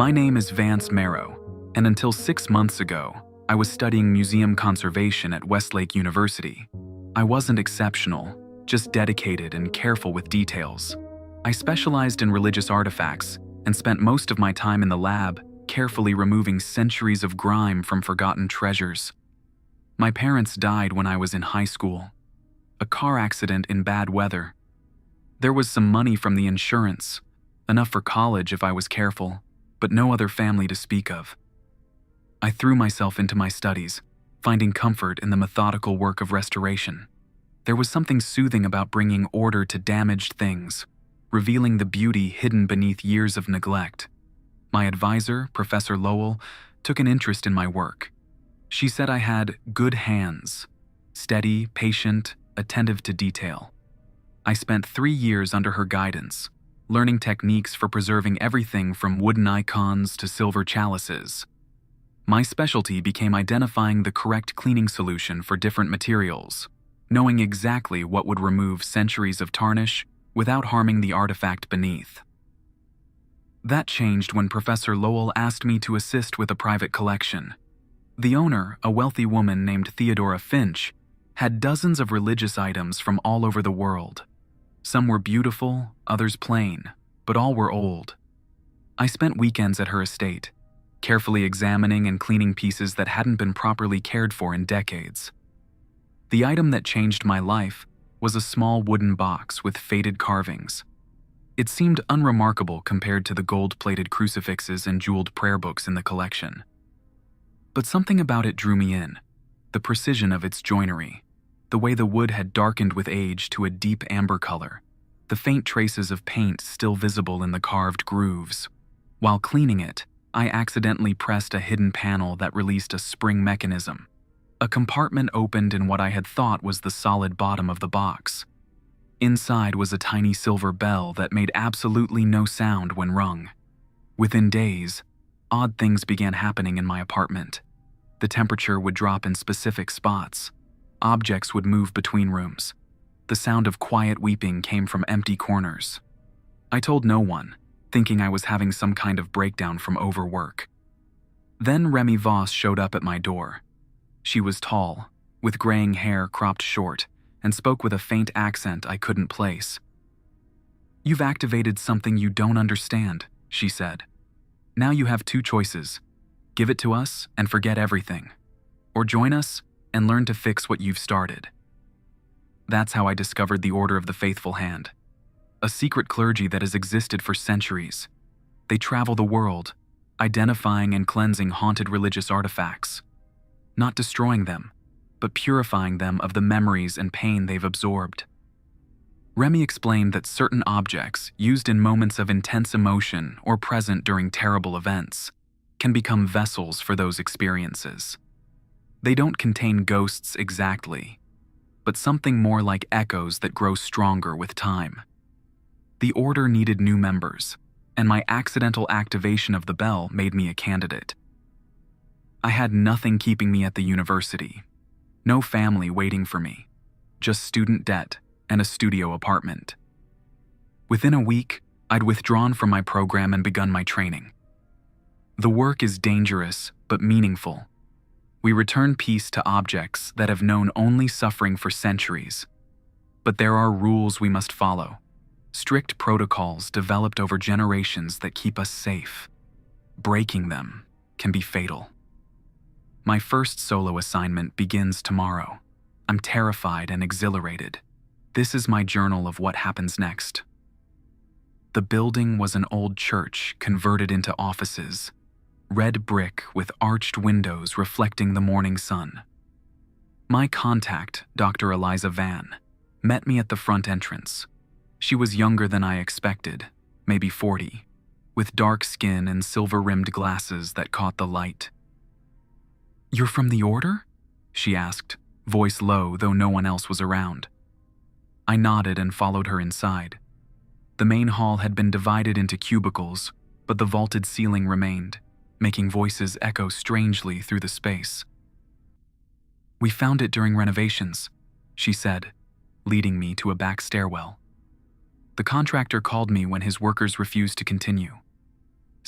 My name is Vance Marrow, and until 6 months ago, I was studying museum conservation at Westlake University. I wasn't exceptional, just dedicated and careful with details. I specialized in religious artifacts and spent most of my time in the lab carefully removing centuries of grime from forgotten treasures. My parents died when I was in high school. A car accident in bad weather. There was some money from the insurance, enough for college if I was careful, but no other family to speak of. I threw myself into my studies, finding comfort in the methodical work of restoration. There was something soothing about bringing order to damaged things, revealing the beauty hidden beneath years of neglect. My advisor, Professor Lowell, took an interest in my work. She said I had good hands, steady, patient, attentive to detail. I spent 3 years under her guidance, learning techniques for preserving everything from wooden icons to silver chalices. My specialty became identifying the correct cleaning solution for different materials, knowing exactly what would remove centuries of tarnish without harming the artifact beneath. That changed when Professor Lowell asked me to assist with a private collection. The owner, a wealthy woman named Theodora Finch, had dozens of religious items from all over the world. Some were beautiful, others plain, but all were old. I spent weekends at her estate, carefully examining and cleaning pieces that hadn't been properly cared for in decades. The item that changed my life was a small wooden box with faded carvings. It seemed unremarkable compared to the gold-plated crucifixes and jeweled prayer books in the collection. But something about it drew me in, the precision of its joinery, the way the wood had darkened with age to a deep amber color, the faint traces of paint still visible in the carved grooves. While cleaning it, I accidentally pressed a hidden panel that released a spring mechanism. A compartment opened in what I had thought was the solid bottom of the box. Inside was a tiny silver bell that made absolutely no sound when rung. Within days, odd things began happening in my apartment. The temperature would drop in specific spots. Objects would move between rooms. The sound of quiet weeping came from empty corners. I told no one, thinking I was having some kind of breakdown from overwork. Then Remy Voss showed up at my door. She was tall, with graying hair cropped short, and spoke with a faint accent I couldn't place. "You've activated something you don't understand," she said. "Now you have 2 choices. Give it to us and forget everything, or join us and learn to fix what you've started." That's how I discovered the Order of the Faithful Hand, a secret clergy that has existed for centuries. They travel the world, identifying and cleansing haunted religious artifacts, not destroying them, but purifying them of the memories and pain they've absorbed. Remy explained that certain objects, used in moments of intense emotion or present during terrible events, can become vessels for those experiences. They don't contain ghosts exactly, but something more like echoes that grow stronger with time. The order needed new members, and my accidental activation of the bell made me a candidate. I had nothing keeping me at the university, no family waiting for me, just student debt and a studio apartment. Within a week, I'd withdrawn from my program and begun my training. The work is dangerous but meaningful. We return peace to objects that have known only suffering for centuries. But there are rules we must follow, strict protocols developed over generations that keep us safe. Breaking them can be fatal. My first solo assignment begins tomorrow. I'm terrified and exhilarated. This is my journal of what happens next. The building was an old church converted into offices. Red brick with arched windows reflecting the morning sun. My contact, Dr. Eliza Van, met me at the front entrance. She was younger than I expected, maybe 40, with dark skin and silver-rimmed glasses that caught the light. "You're from the Order?" she asked, voice low though no one else was around. I nodded and followed her inside. The main hall had been divided into cubicles, but the vaulted ceiling remained, making voices echo strangely through the space. "We found it during renovations," she said, leading me to a back stairwell. The contractor called me when his workers refused to continue.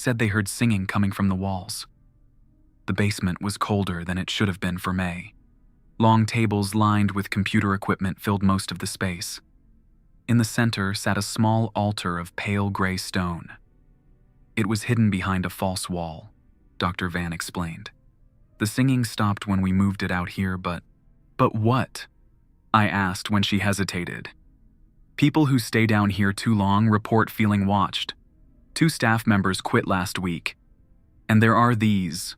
said they heard singing coming from the walls. The basement was colder than it should have been for May. Long tables lined with computer equipment filled most of the space. In the center sat a small altar of pale gray stone. It was hidden behind a false wall, Dr. Van explained. The singing stopped when we moved it out here, but what? I asked when she hesitated. People who stay down here too long report feeling watched. 2 staff members quit last week. And there are these.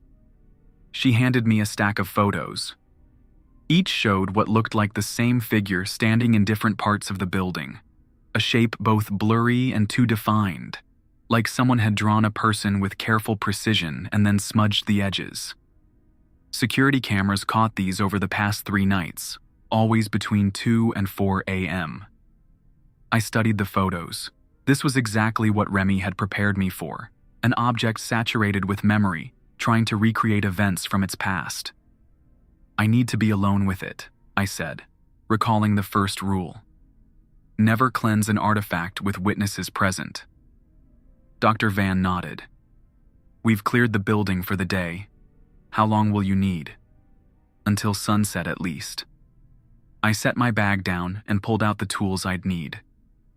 She handed me a stack of photos. Each showed what looked like the same figure standing in different parts of the building, a shape both blurry and too defined, like someone had drawn a person with careful precision and then smudged the edges. Security cameras caught these over the past 3 nights, always between 2 and 4 a.m. I studied the photos. This was exactly what Remy had prepared me for, an object saturated with memory, trying to recreate events from its past. I need to be alone with it, I said, recalling the first rule. Never cleanse an artifact with witnesses present. Dr. Van nodded. We've cleared the building for the day. How long will you need? Until sunset at least. I set my bag down and pulled out the tools I'd need.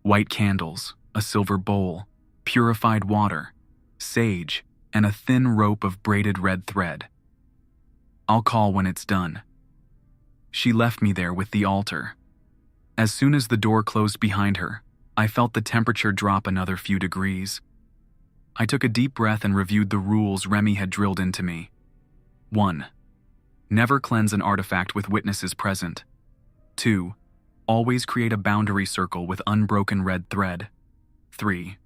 White candles, a silver bowl, purified water, sage, and a thin rope of braided red thread. I'll call when it's done. She left me there with the altar. As soon as the door closed behind her, I felt the temperature drop another few degrees. I took a deep breath and reviewed the rules Remy had drilled into me. 1. Never cleanse an artifact with witnesses present. 2. Always create a boundary circle with unbroken red thread. 3.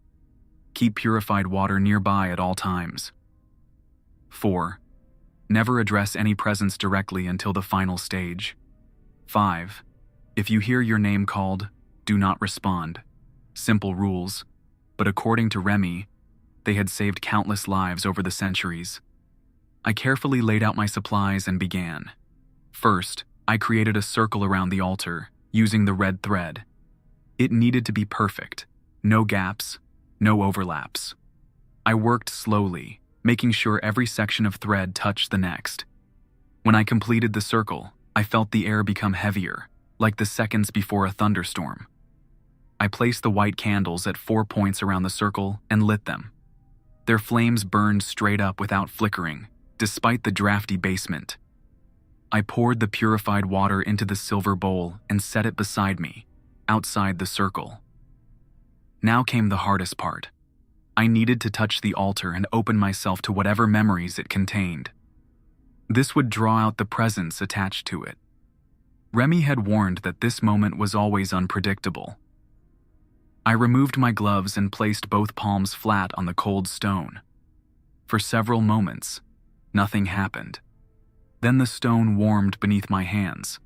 Keep purified water nearby at all times. 4. Never address any presence directly until the final stage. 5. If you hear your name called, do not respond. Simple rules, but according to Remy, they had saved countless lives over the centuries. I carefully laid out my supplies and began. First, I created a circle around the altar, using the red thread. It needed to be perfect. No gaps, no overlaps. I worked slowly, making sure every section of thread touched the next. When I completed the circle, I felt the air become heavier, like the seconds before a thunderstorm. I placed the white candles at 4 points around the circle and lit them. Their flames burned straight up without flickering, despite the drafty basement. I poured the purified water into the silver bowl and set it beside me, outside the circle. Now came the hardest part. I needed to touch the altar and open myself to whatever memories it contained. This would draw out the presence attached to it. Remy had warned that this moment was always unpredictable. I removed my gloves and placed both palms flat on the cold stone. For several moments, nothing happened. Then the stone warmed beneath my hands,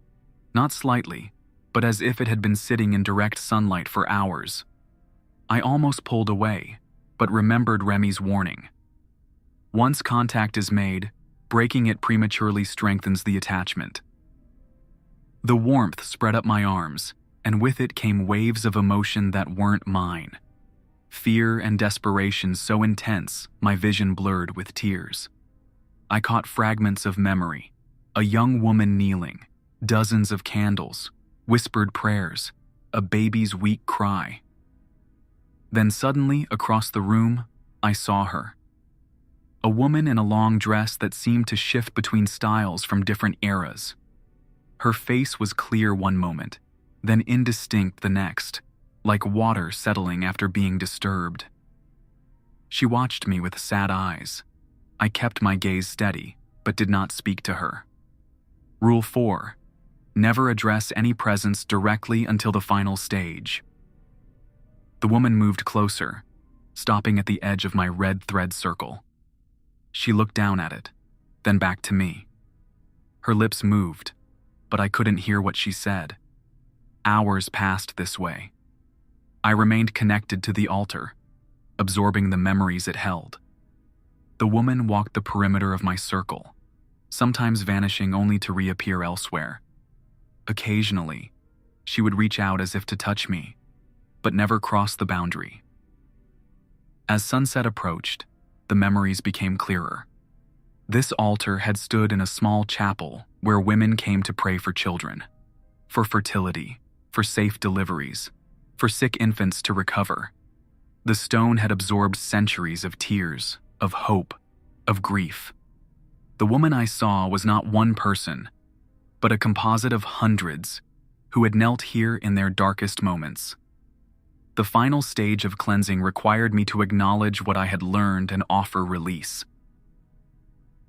not slightly, but as if it had been sitting in direct sunlight for hours. I almost pulled away, but remembered Remy's warning. Once contact is made, breaking it prematurely strengthens the attachment. The warmth spread up my arms, and with it came waves of emotion that weren't mine. Fear and desperation so intense, my vision blurred with tears. I caught fragments of memory, a young woman kneeling, dozens of candles, whispered prayers, a baby's weak cry. Then suddenly, across the room, I saw her. A woman in a long dress that seemed to shift between styles from different eras. Her face was clear one moment, then indistinct the next, like water settling after being disturbed. She watched me with sad eyes. I kept my gaze steady, but did not speak to her. Rule 4. Never address any presence directly until the final stage. The woman moved closer, stopping at the edge of my red thread circle. She looked down at it, then back to me. Her lips moved, but I couldn't hear what she said. Hours passed this way. I remained connected to the altar, absorbing the memories it held. The woman walked the perimeter of my circle, sometimes vanishing only to reappear elsewhere. Occasionally, she would reach out as if to touch me, but never cross the boundary. As sunset approached, the memories became clearer. This altar had stood in a small chapel where women came to pray for children, for fertility, for safe deliveries, for sick infants to recover. The stone had absorbed centuries of tears, of hope, of grief. The woman I saw was not one person, but a composite of hundreds who had knelt here in their darkest moments. The final stage of cleansing required me to acknowledge what I had learned and offer release.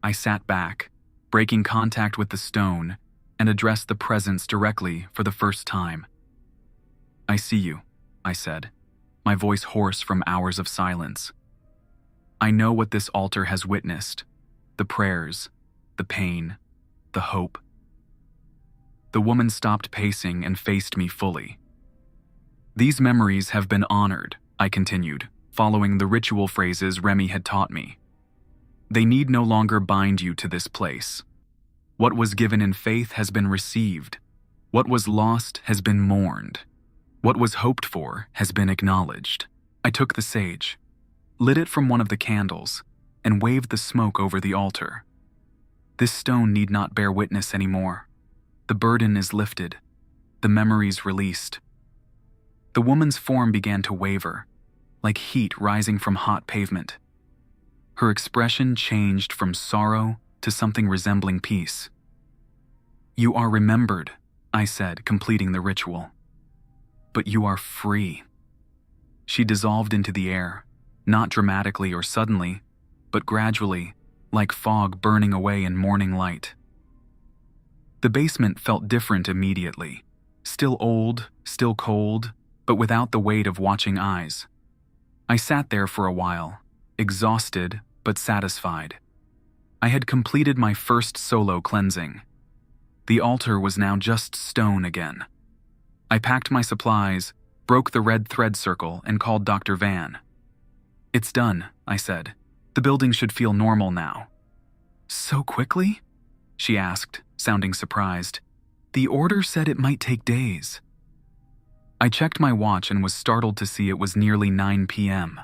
I sat back, breaking contact with the stone, and addressed the presence directly for the first time. "I see you," I said, my voice hoarse from hours of silence. "I know what this altar has witnessed, the prayers, the pain, the hope." The woman stopped pacing and faced me fully. "These memories have been honored," I continued, following the ritual phrases Remy had taught me. "They need no longer bind you to this place. What was given in faith has been received. What was lost has been mourned. What was hoped for has been acknowledged." I took the sage, lit it from one of the candles, and waved the smoke over the altar. "This stone need not bear witness anymore. The burden is lifted, the memories released." The woman's form began to waver, like heat rising from hot pavement. Her expression changed from sorrow to something resembling peace. "You are remembered," I said, completing the ritual. "But you are free." She dissolved into the air, not dramatically or suddenly, but gradually, like fog burning away in morning light. The basement felt different immediately. Still old, still cold, but without the weight of watching eyes. I sat there for a while, exhausted but satisfied. I had completed my first solo cleansing. The altar was now just stone again. I packed my supplies, broke the red thread circle, and called Dr. Van. "It's done," I said. "The building should feel normal now." "So quickly?" she asked, sounding surprised. "The order said it might take days." I checked my watch and was startled to see it was nearly 9 p.m.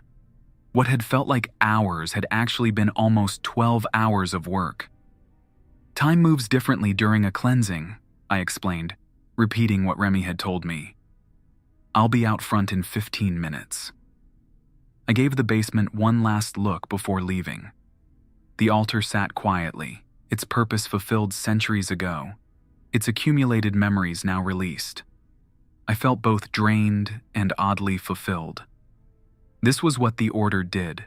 What had felt like hours had actually been almost 12 hours of work. "Time moves differently during a cleansing," I explained, repeating what Remy had told me. "I'll be out front in 15 minutes." I gave the basement one last look before leaving. The altar sat quietly, its purpose fulfilled centuries ago, its accumulated memories now released. I felt both drained and oddly fulfilled. This was what the order did,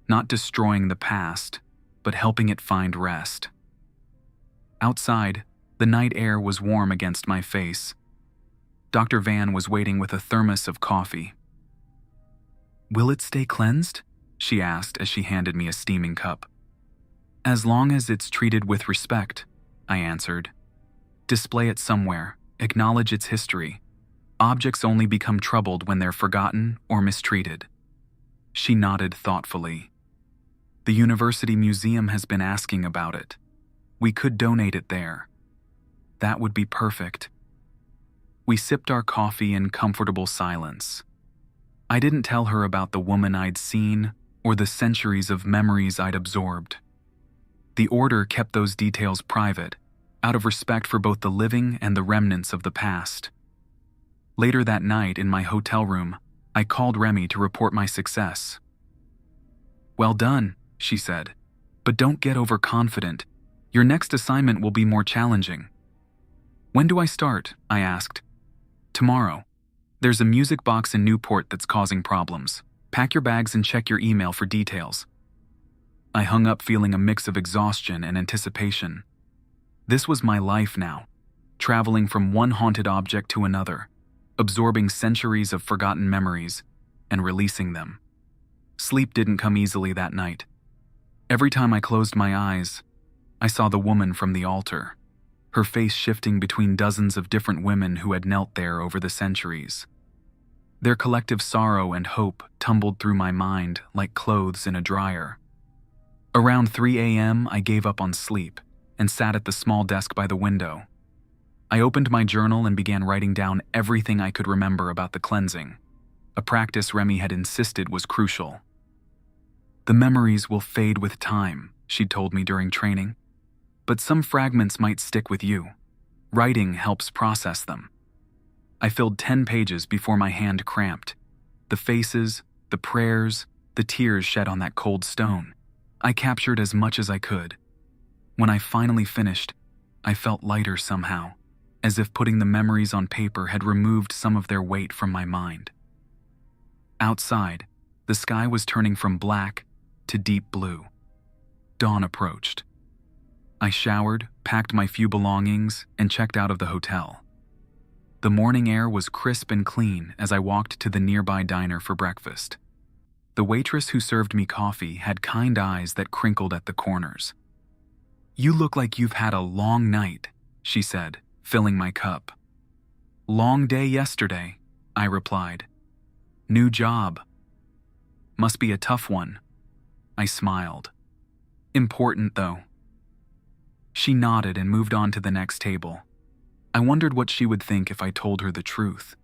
not destroying the past, but helping it find rest. Outside, the night air was warm against my face. Dr. Van was waiting with a thermos of coffee. "Will it stay cleansed?" she asked as she handed me a steaming cup. "As long as it's treated with respect," I answered. "Display it somewhere, acknowledge its history. Objects only become troubled when they're forgotten or mistreated." She nodded thoughtfully. "The university museum has been asking about it. We could donate it there." "That would be perfect." We sipped our coffee in comfortable silence. I didn't tell her about the woman I'd seen or the centuries of memories I'd absorbed. The order kept those details private, out of respect for both the living and the remnants of the past. Later that night in my hotel room, I called Remy to report my success. "Well done," she said, "but don't get overconfident. Your next assignment will be more challenging." "When do I start?" I asked. "Tomorrow. There's a music box in Newport that's causing problems. Pack your bags and check your email for details." I hung up feeling a mix of exhaustion and anticipation. This was my life now, traveling from one haunted object to another, absorbing centuries of forgotten memories and releasing them. Sleep didn't come easily that night. Every time I closed my eyes, I saw the woman from the altar, her face shifting between dozens of different women who had knelt there over the centuries. Their collective sorrow and hope tumbled through my mind like clothes in a dryer. Around 3 a.m., I gave up on sleep and sat at the small desk by the window. I opened my journal and began writing down everything I could remember about the cleansing, a practice Remy had insisted was crucial. The memories will fade with time, she'd told me during training. But some fragments might stick with you. Writing helps process them. I filled 10 pages before my hand cramped. The faces, the prayers, the tears shed on that cold stone. I captured as much as I could. When I finally finished, I felt lighter somehow, as if putting the memories on paper had removed some of their weight from my mind. Outside, the sky was turning from black to deep blue. Dawn approached. I showered, packed my few belongings, and checked out of the hotel. The morning air was crisp and clean as I walked to the nearby diner for breakfast. The waitress who served me coffee had kind eyes that crinkled at the corners. "You look like you've had a long night," she said, filling my cup. "Long day yesterday," I replied. "New job. Must be a tough one." I smiled. "Important, though." She nodded and moved on to the next table. I wondered what she would think if I told her the truth.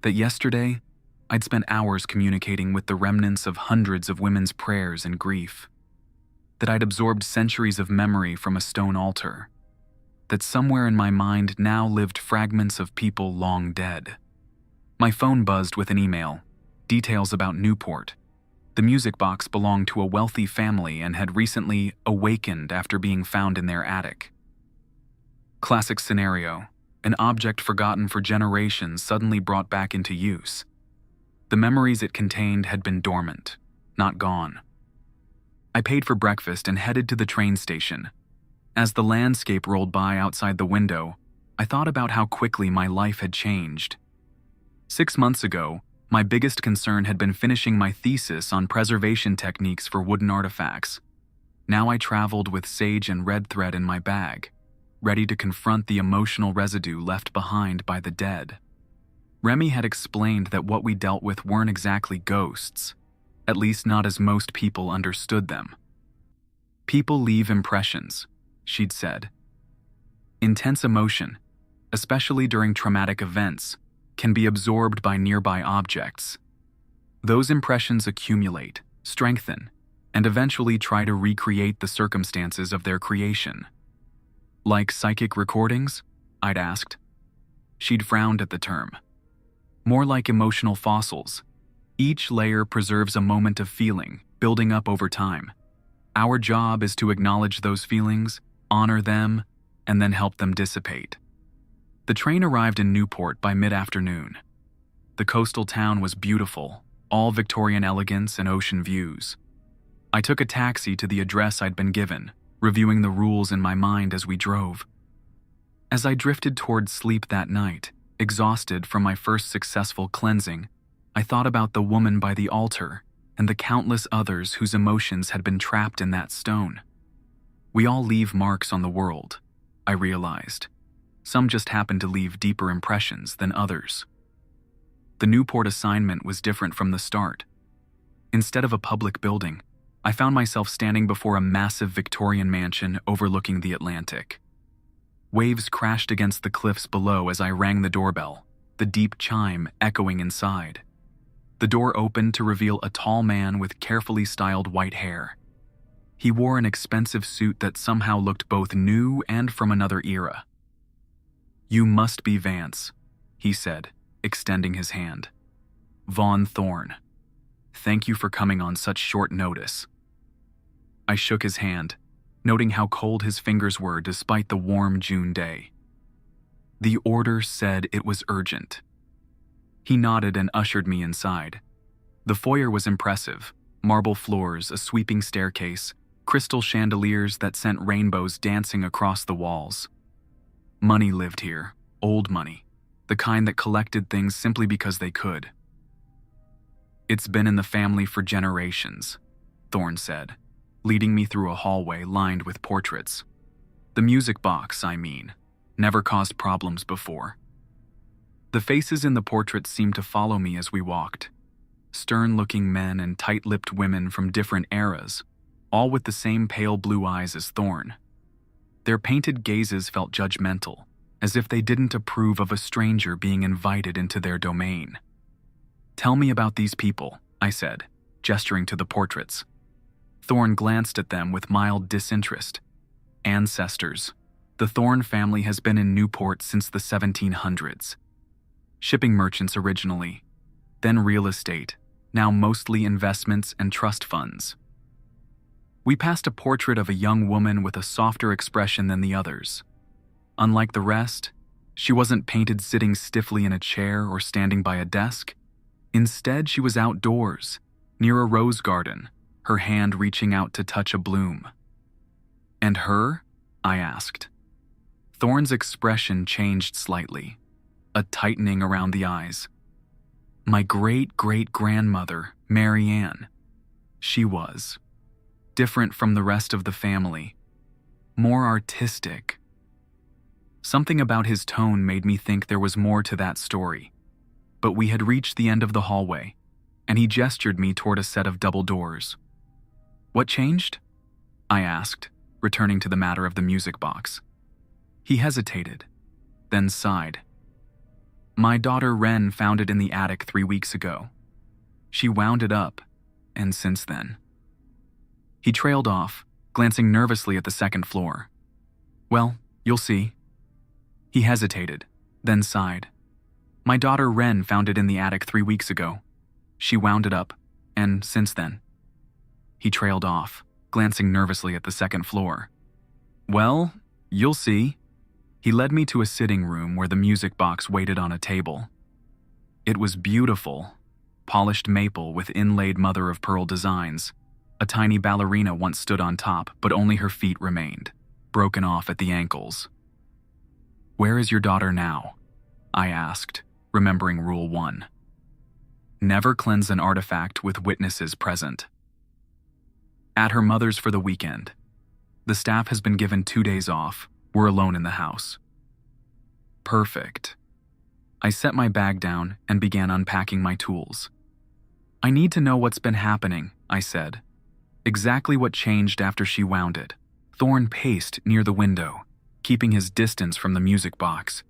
That yesterday, I'd spent hours communicating with the remnants of hundreds of women's prayers and grief. That I'd absorbed centuries of memory from a stone altar. That somewhere in my mind now lived fragments of people long dead. My phone buzzed with an email, details about Newport. The music box belonged to a wealthy family and had recently awakened after being found in their attic. Classic scenario, an object forgotten for generations suddenly brought back into use. The memories it contained had been dormant, not gone. I paid for breakfast and headed to the train station. As the landscape rolled by outside the window, I thought about how quickly my life had changed. 6 months ago, my biggest concern had been finishing my thesis on preservation techniques for wooden artifacts. Now I traveled with sage and red thread in my bag, ready to confront the emotional residue left behind by the dead. Remy had explained that what we dealt with weren't exactly ghosts, at least not as most people understood them. People leave impressions, she'd said. Intense emotion, especially during traumatic events, can be absorbed by nearby objects. Those impressions accumulate, strengthen, and eventually try to recreate the circumstances of their creation. Like psychic recordings? I'd asked. She'd frowned at the term. More like emotional fossils. Each layer preserves a moment of feeling, building up over time. Our job is to acknowledge those feelings, honor them, and then help them dissipate. The train arrived in Newport by mid-afternoon. The coastal town was beautiful, all Victorian elegance and ocean views. I took a taxi to the address I'd been given, reviewing the rules in my mind as we drove. As I drifted toward sleep that night, exhausted from my first successful cleansing, I thought about the woman by the altar and the countless others whose emotions had been trapped in that stone. We all leave marks on the world, I realized. Some just happen to leave deeper impressions than others. The Newport assignment was different from the start. Instead of a public building, I found myself standing before a massive Victorian mansion overlooking the Atlantic. Waves crashed against the cliffs below as I rang the doorbell, the deep chime echoing inside. The door opened to reveal a tall man with carefully styled white hair. He wore an expensive suit that somehow looked both new and from another era. "You must be Vance," he said, extending his hand. "Vaughn Thorne. Thank you for coming on such short notice." I shook his hand, noting how cold his fingers were despite the warm June day. "The order said it was urgent." He nodded and ushered me inside. The foyer was impressive. Marble floors, a sweeping staircase, crystal chandeliers that sent rainbows dancing across the walls. Money lived here, old money, the kind that collected things simply because they could. "It's been in the family for generations," Thorne said, leading me through a hallway lined with portraits. "The music box, I mean, never caused problems before." The faces in the portraits seemed to follow me as we walked. Stern-looking men and tight-lipped women from different eras, all with the same pale blue eyes as Thorne. Their painted gazes felt judgmental, as if they didn't approve of a stranger being invited into their domain. "Tell me about these people," I said, gesturing to the portraits. Thorn glanced at them with mild disinterest. Ancestors. The Thorn family has been in Newport since the 1700s. Shipping merchants originally, then real estate, now mostly investments and trust funds. We passed a portrait of a young woman with a softer expression than the others. Unlike the rest, she wasn't painted sitting stiffly in a chair or standing by a desk. Instead, she was outdoors, near a rose garden, her hand reaching out to touch a bloom. "And her?" I asked. Thorn's expression changed slightly, a tightening around the eyes. "My great-great-grandmother, Mary Ann. She was different from the rest of the family, more artistic." Something about his tone made me think there was more to that story. But we had reached the end of the hallway, and he gestured me toward a set of double doors. "What changed?" I asked, returning to the matter of the music box. He hesitated, then sighed. "My daughter Wren found it in the attic 3 weeks ago. She wound it up, and since then." He trailed off, glancing nervously at the second floor. "Well, you'll see." He hesitated, then sighed. "My daughter Wren found it in the attic 3 weeks ago. She wound it up, and since then." He trailed off, glancing nervously at the second floor. "Well, you'll see." He led me to a sitting room where the music box waited on a table. It was beautiful, polished maple with inlaid mother-of-pearl designs. A tiny ballerina once stood on top, but only her feet remained, broken off at the ankles. "Where is your daughter now?" I asked, remembering Rule 1. Never cleanse an artifact with witnesses present. "At her mother's for the weekend. The staff has been given 2 days off. We're alone in the house." "Perfect." I set my bag down and began unpacking my tools. "I need to know what's been happening," I said. "Exactly what changed after she wound it." Thorn paced near the window, keeping his distance from the music box.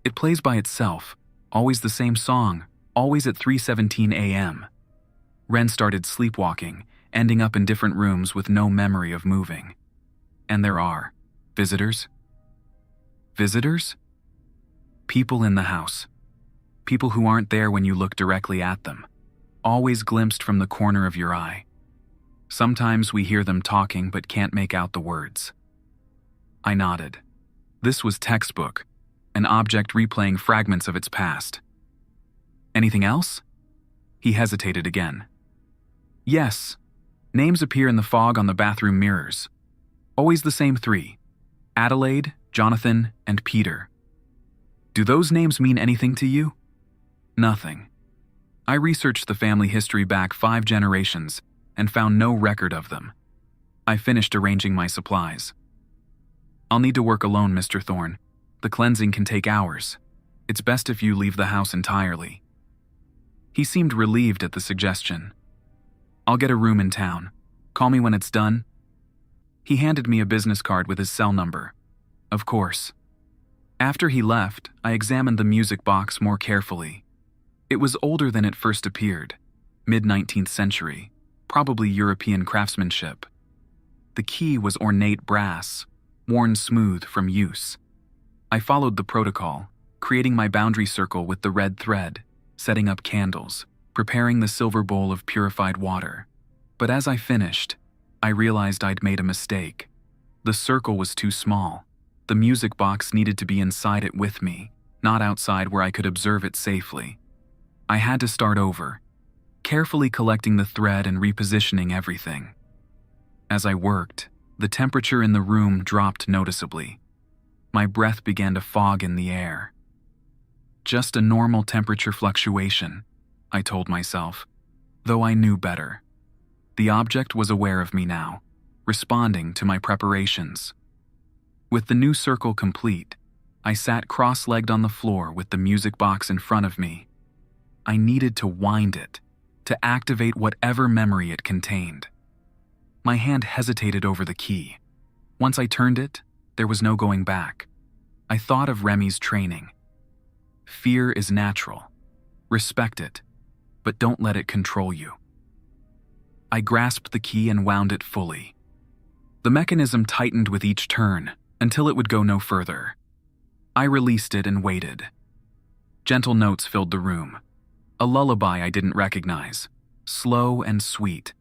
"It plays by itself, always the same song, always at 3:17 a.m. Wren started sleepwalking, ending up in different rooms with no memory of moving. And there are visitors. Visitors? People in the house. People who aren't there when you look directly at them, always glimpsed from the corner of your eye. Sometimes we hear them talking but can't make out the words." I nodded. This was textbook, an object replaying fragments of its past. "Anything else?" He hesitated again. "Yes. Names appear in the fog on the bathroom mirrors. Always the same 3. Adelaide, Jonathan, and Peter. Do those names mean anything to you?" "Nothing. I researched the family history back 5 generations and found no record of them." I finished arranging my supplies. "I'll need to work alone, Mr. Thorn. The cleansing can take hours. It's best if you leave the house entirely." He seemed relieved at the suggestion. "I'll get a room in town. Call me when it's done." He handed me a business card with his cell number. Of course. After he left, I examined the music box more carefully. It was older than it first appeared, mid-19th century, probably European craftsmanship. The key was ornate brass, worn smooth from use. I followed the protocol, creating my boundary circle with the red thread, setting up candles, preparing the silver bowl of purified water. But as I finished, I realized I'd made a mistake. The circle was too small. The music box needed to be inside it with me, not outside where I could observe it safely. I had to start over, carefully collecting the thread and repositioning everything. As I worked, the temperature in the room dropped noticeably. My breath began to fog in the air. Just a normal temperature fluctuation, I told myself, though I knew better. The object was aware of me now, responding to my preparations. With the new circle complete, I sat cross-legged on the floor with the music box in front of me. I needed to wind it, to activate whatever memory it contained. My hand hesitated over the key. Once I turned it, there was no going back. I thought of Remy's training. Fear is natural. Respect it, but don't let it control you. I grasped the key and wound it fully. The mechanism tightened with each turn until it would go no further. I released it and waited. Gentle notes filled the room. A lullaby I didn't recognize, slow and sweet.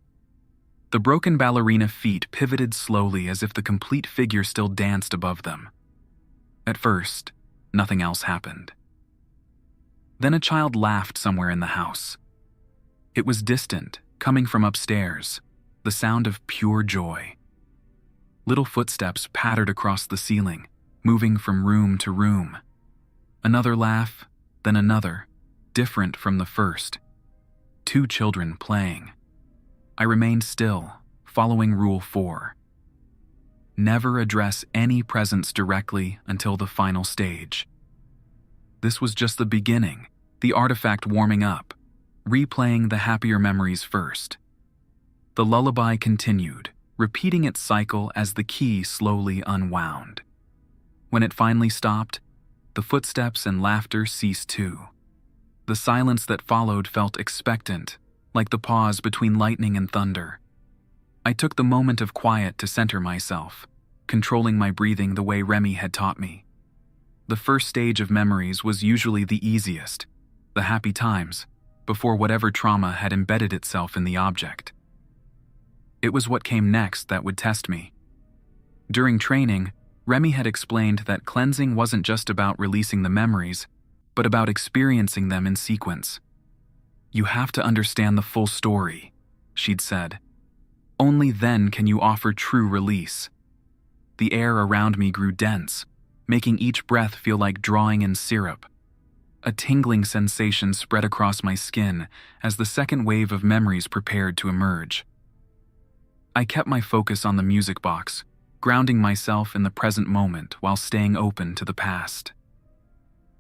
The broken ballerina feet pivoted slowly as if the complete figure still danced above them. At first, nothing else happened. Then a child laughed somewhere in the house. It was distant, coming from upstairs, the sound of pure joy. Little footsteps pattered across the ceiling, moving from room to room. Another laugh, then another, different from the first. 2 children playing. I remained still, following Rule 4. Never address any presence directly until the final stage. This was just the beginning, the artifact warming up, replaying the happier memories first. The lullaby continued, repeating its cycle as the key slowly unwound. When it finally stopped, the footsteps and laughter ceased too. The silence that followed felt expectant, like the pause between lightning and thunder. I took the moment of quiet to center myself, controlling my breathing the way Remy had taught me. The first stage of memories was usually the easiest, the happy times, before whatever trauma had embedded itself in the object. It was what came next that would test me. During training, Remy had explained that cleansing wasn't just about releasing the memories, but about experiencing them in sequence. You have to understand the full story, she'd said. Only then can you offer true release. The air around me grew dense, making each breath feel like drawing in syrup. A tingling sensation spread across my skin as the second wave of memories prepared to emerge. I kept my focus on the music box, grounding myself in the present moment while staying open to the past.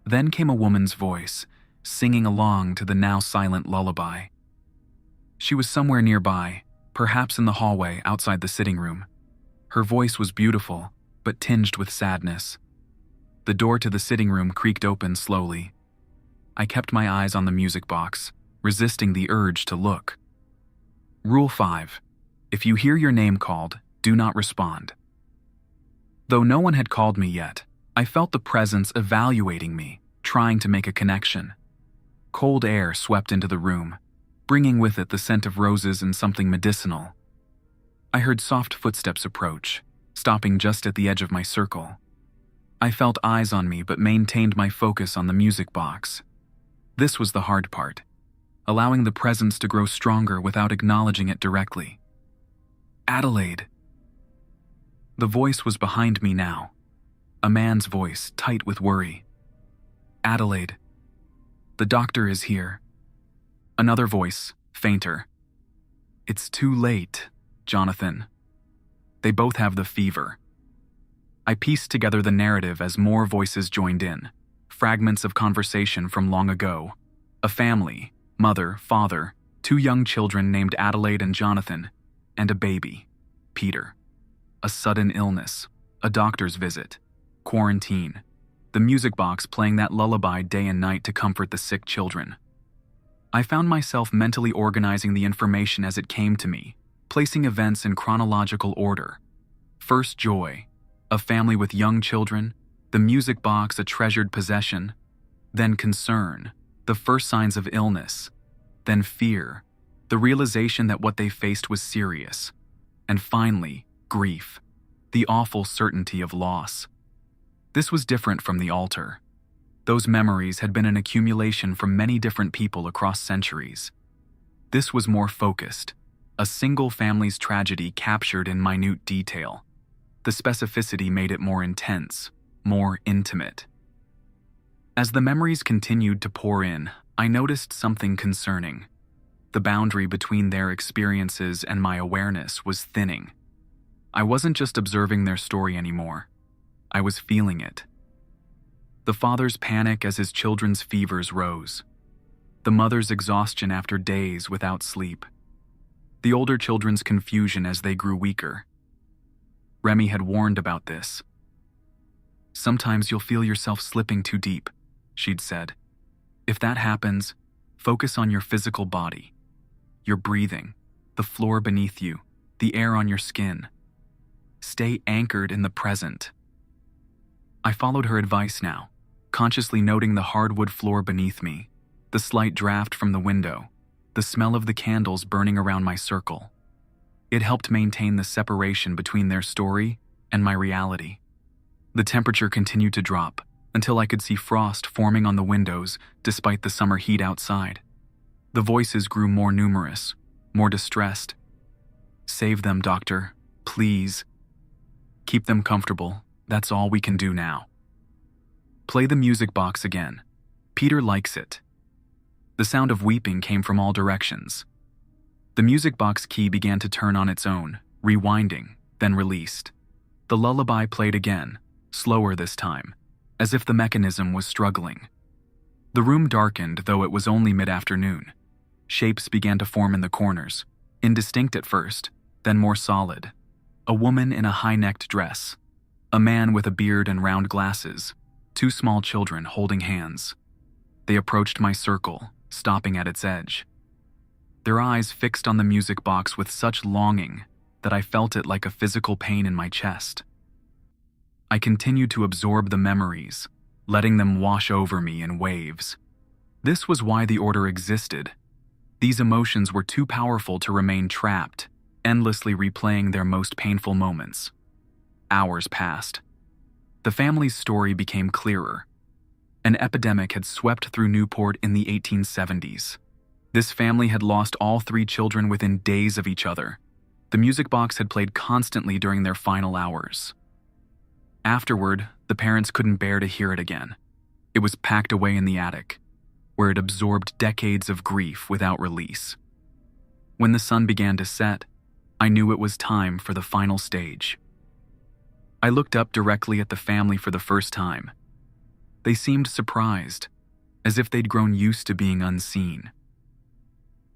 Then came a woman's voice, singing along to the now silent lullaby. She was somewhere nearby, perhaps in the hallway outside the sitting room. Her voice was beautiful, but tinged with sadness. The door to the sitting room creaked open slowly. I kept my eyes on the music box, resisting the urge to look. Rule 5. If you hear your name called, do not respond. Though no one had called me yet, I felt the presence evaluating me, trying to make a connection. Cold air swept into the room, bringing with it the scent of roses and something medicinal. I heard soft footsteps approach, stopping just at the edge of my circle. I felt eyes on me but maintained my focus on the music box. This was the hard part, allowing the presence to grow stronger without acknowledging it directly. Adelaide. The voice was behind me now, a man's voice, tight with worry. Adelaide. The doctor is here. Another voice, fainter. It's too late, Jonathan. They both have the fever. I pieced together the narrative as more voices joined in, fragments of conversation from long ago. A family, mother, father, 2 young children named Adelaide and Jonathan, and a baby, Peter. A sudden illness, a doctor's visit, quarantine, the music box playing that lullaby day and night to comfort the sick children. I found myself mentally organizing the information as it came to me, placing events in chronological order. First joy, a family with young children, the music box a treasured possession, then concern, the first signs of illness, then fear, the realization that what they faced was serious, and finally, grief, the awful certainty of loss. This was different from the altar. Those memories had been an accumulation from many different people across centuries. This was more focused, a single family's tragedy captured in minute detail. The specificity made it more intense, more intimate. As the memories continued to pour in, I noticed something concerning. The boundary between their experiences and my awareness was thinning. I wasn't just observing their story anymore. I was feeling it. The father's panic as his children's fevers rose. The mother's exhaustion after days without sleep. The older children's confusion as they grew weaker. Remy had warned about this. Sometimes you'll feel yourself slipping too deep, she'd said. If that happens, focus on your physical body, your breathing, the floor beneath you, the air on your skin. Stay anchored in the present. I followed her advice now, consciously noting the hardwood floor beneath me, the slight draft from the window, the smell of the candles burning around my circle. It helped maintain the separation between their story and my reality. The temperature continued to drop until I could see frost forming on the windows despite the summer heat outside. The voices grew more numerous, more distressed. "Save them, doctor. Please. Keep them comfortable. That's all we can do now. Play the music box again. Peter likes it." The sound of weeping came from all directions. The music box key began to turn on its own, rewinding, then released. The lullaby played again, slower this time, as if the mechanism was struggling. The room darkened, though it was only mid-afternoon. Shapes began to form in the corners, indistinct at first, then more solid. A woman in a high-necked dress, a man with a beard and round glasses, two small children holding hands. They approached my circle, stopping at its edge. Their eyes fixed on the music box with such longing that I felt it like a physical pain in my chest. I continued to absorb the memories, letting them wash over me in waves. This was why the order existed. These emotions were too powerful to remain trapped, endlessly replaying their most painful moments. Hours passed. The family's story became clearer. An epidemic had swept through Newport in the 1870s. This family had lost all 3 children within days of each other. The music box had played constantly during their final hours. Afterward, the parents couldn't bear to hear it again. It was packed away in the attic, where it absorbed decades of grief without release. When the sun began to set, I knew it was time for the final stage. I looked up directly at the family for the first time. They seemed surprised, as if they'd grown used to being unseen.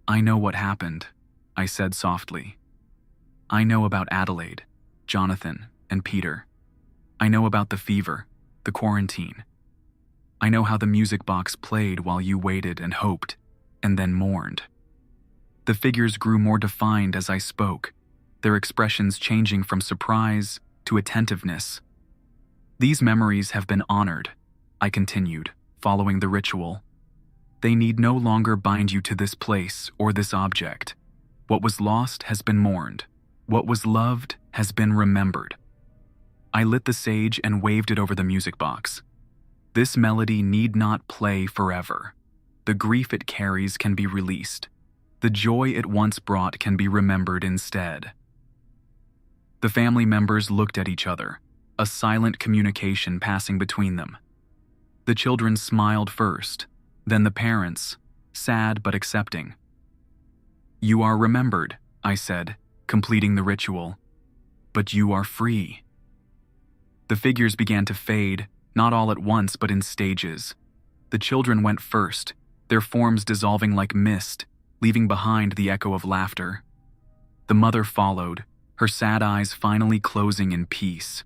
"I know what happened," I said softly. "I know about Adelaide, Jonathan, and Peter. I know about the fever, the quarantine. I know how the music box played while you waited and hoped, and then mourned." The figures grew more defined as I spoke, their expressions changing from surprise to attentiveness. "These memories have been honored," I continued, following the ritual. "They need no longer bind you to this place or this object. What was lost has been mourned. What was loved has been remembered." I lit the sage and waved it over the music box. "This melody need not play forever. The grief it carries can be released. The joy it once brought can be remembered instead." The family members looked at each other, a silent communication passing between them. The children smiled first, then the parents, sad but accepting. "You are remembered," I said, completing the ritual. "But you are free." The figures began to fade, not all at once but in stages. The children went first, their forms dissolving like mist, leaving behind the echo of laughter. The mother followed, her sad eyes finally closing in peace.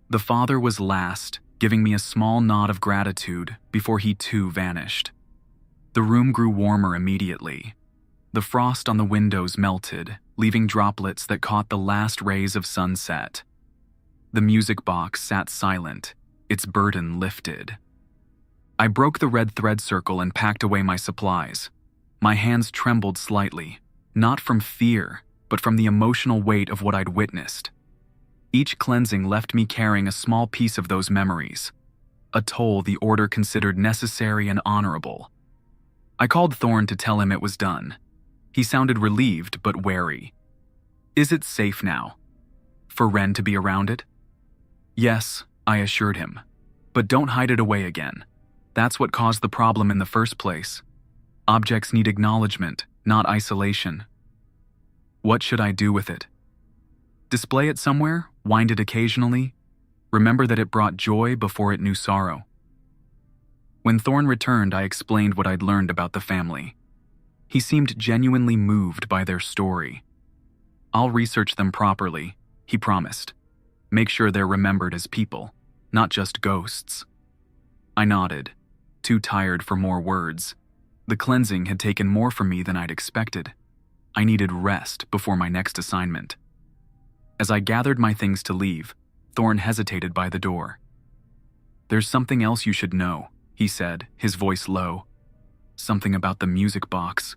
The father was last, giving me a small nod of gratitude before he too vanished. The room grew warmer immediately. The frost on the windows melted, leaving droplets that caught the last rays of sunset. The music box sat silent, its burden lifted. I broke the red thread circle and packed away my supplies. My hands trembled slightly, not from fear, but from the emotional weight of what I'd witnessed. Each cleansing left me carrying a small piece of those memories, a toll the order considered necessary and honorable. I called Thorne to tell him it was done. He sounded relieved but wary. "Is it safe now? For Ren to be around it?" "Yes," I assured him. "But don't hide it away again. That's what caused the problem in the first place. Objects need acknowledgement, not isolation." "What should I do with it?" "Display it somewhere, wind it occasionally. Remember that it brought joy before it knew sorrow." When Thorne returned, I explained what I'd learned about the family. He seemed genuinely moved by their story. "I'll research them properly," he promised. "Make sure they're remembered as people, not just ghosts." I nodded, too tired for more words. The cleansing had taken more from me than I'd expected. I needed rest before my next assignment. As I gathered my things to leave, Thorn hesitated by the door. "There's something else you should know," he said, his voice low. "Something about the music box."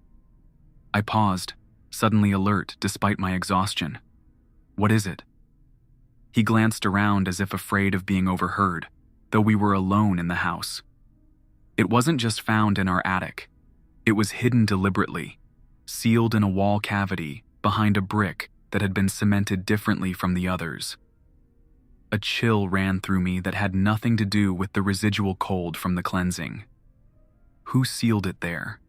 I paused, suddenly alert despite my exhaustion. "What is it?" He glanced around as if afraid of being overheard, though we were alone in the house. It wasn't just found in our attic. It was hidden deliberately, sealed in a wall cavity behind a brick that had been cemented differently from the others. A chill ran through me that had nothing to do with the residual cold from the cleansing. Who sealed it there?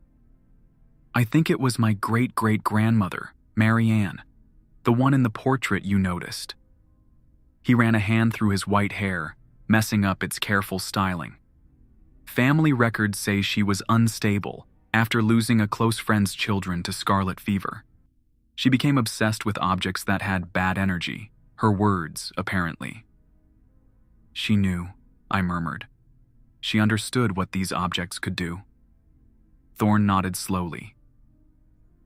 "I think it was my great-great-grandmother, Mary Ann, the one in the portrait you noticed." He ran a hand through his white hair, messing up its careful styling. "Family records say she was unstable after losing a close friend's children to scarlet fever. She became obsessed with objects that had bad energy, her words, apparently." "She knew," I murmured. "She understood what these objects could do." Thorn nodded slowly.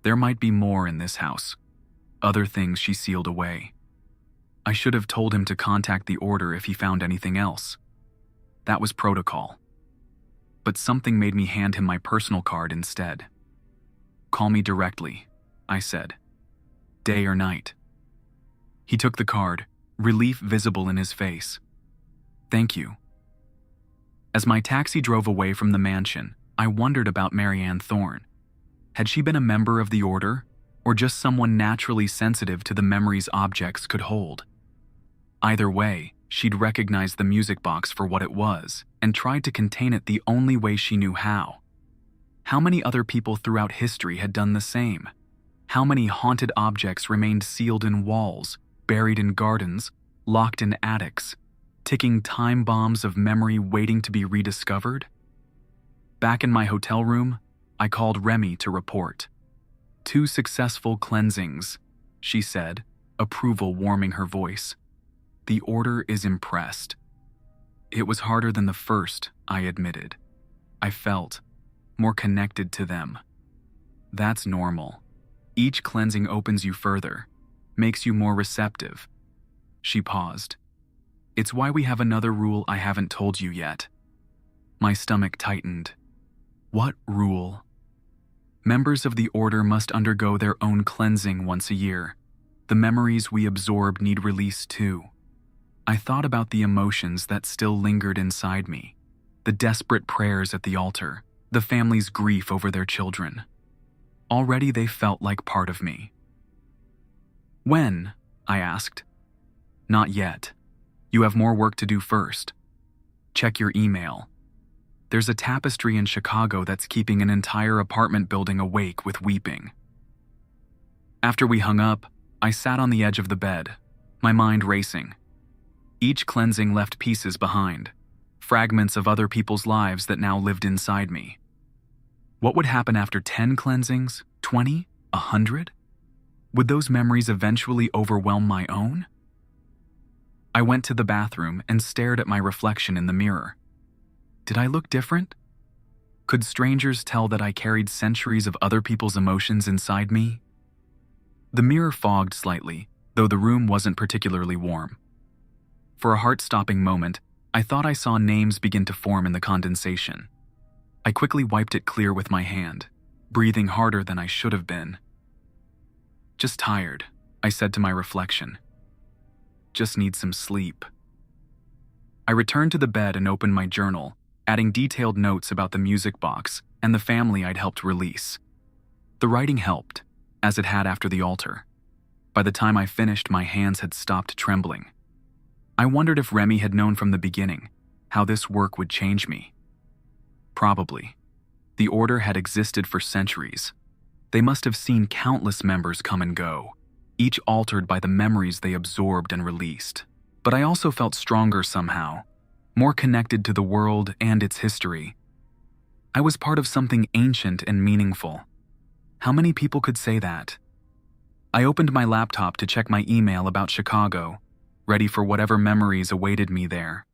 "There might be more in this house, other things she sealed away. I should have told him to contact the Order if he found anything else. That was protocol. But something made me hand him my personal card instead. 'Call me directly,' I said. 'Day or night.' He took the card, relief visible in his face. 'Thank you.' As my taxi drove away from the mansion, I wondered about Mary Ann Thorn. Had she been a member of the Order, or just someone naturally sensitive to the memories objects could hold? Either way, she'd recognized the music box for what it was and tried to contain it the only way she knew how. How many other people throughout history had done the same? How many haunted objects remained sealed in walls, buried in gardens, locked in attics, ticking time bombs of memory waiting to be rediscovered? Back in my hotel room, I called Remy to report. 2 successful cleansings, she said, approval warming her voice. The Order is impressed. It was harder than the first, I admitted. I felt more connected to them. That's normal. Each cleansing opens you further, makes you more receptive. She paused. It's why we have another rule I haven't told you yet. My stomach tightened. What rule? Members of the Order must undergo their own cleansing once a year. The memories we absorb need release too. I thought about the emotions that still lingered inside me, the desperate prayers at the altar, the family's grief over their children. Already they felt like part of me. "When?" I asked. "Not yet. You have more work to do first. Check your email. There's a tapestry in Chicago that's keeping an entire apartment building awake with weeping." After we hung up, I sat on the edge of the bed, my mind racing. Each cleansing left pieces behind, fragments of other people's lives that now lived inside me. What would happen after 10 cleansings, 20, 100? Would those memories eventually overwhelm my own? I went to the bathroom and stared at my reflection in the mirror. Did I look different? Could strangers tell that I carried centuries of other people's emotions inside me? The mirror fogged slightly, though the room wasn't particularly warm. For a heart-stopping moment, I thought I saw names begin to form in the condensation. I quickly wiped it clear with my hand, breathing harder than I should have been. "Just tired," I said to my reflection. "Just need some sleep." I returned to the bed and opened my journal, adding detailed notes about the music box and the family I'd helped release. The writing helped, as it had after the altar. By the time I finished, my hands had stopped trembling. I wondered if Remy had known from the beginning how this work would change me. Probably. The Order had existed for centuries. They must have seen countless members come and go, each altered by the memories they absorbed and released. But I also felt stronger somehow, more connected to the world and its history. I was part of something ancient and meaningful. How many people could say that? I opened my laptop to check my email about Chicago, ready for whatever memories awaited me there.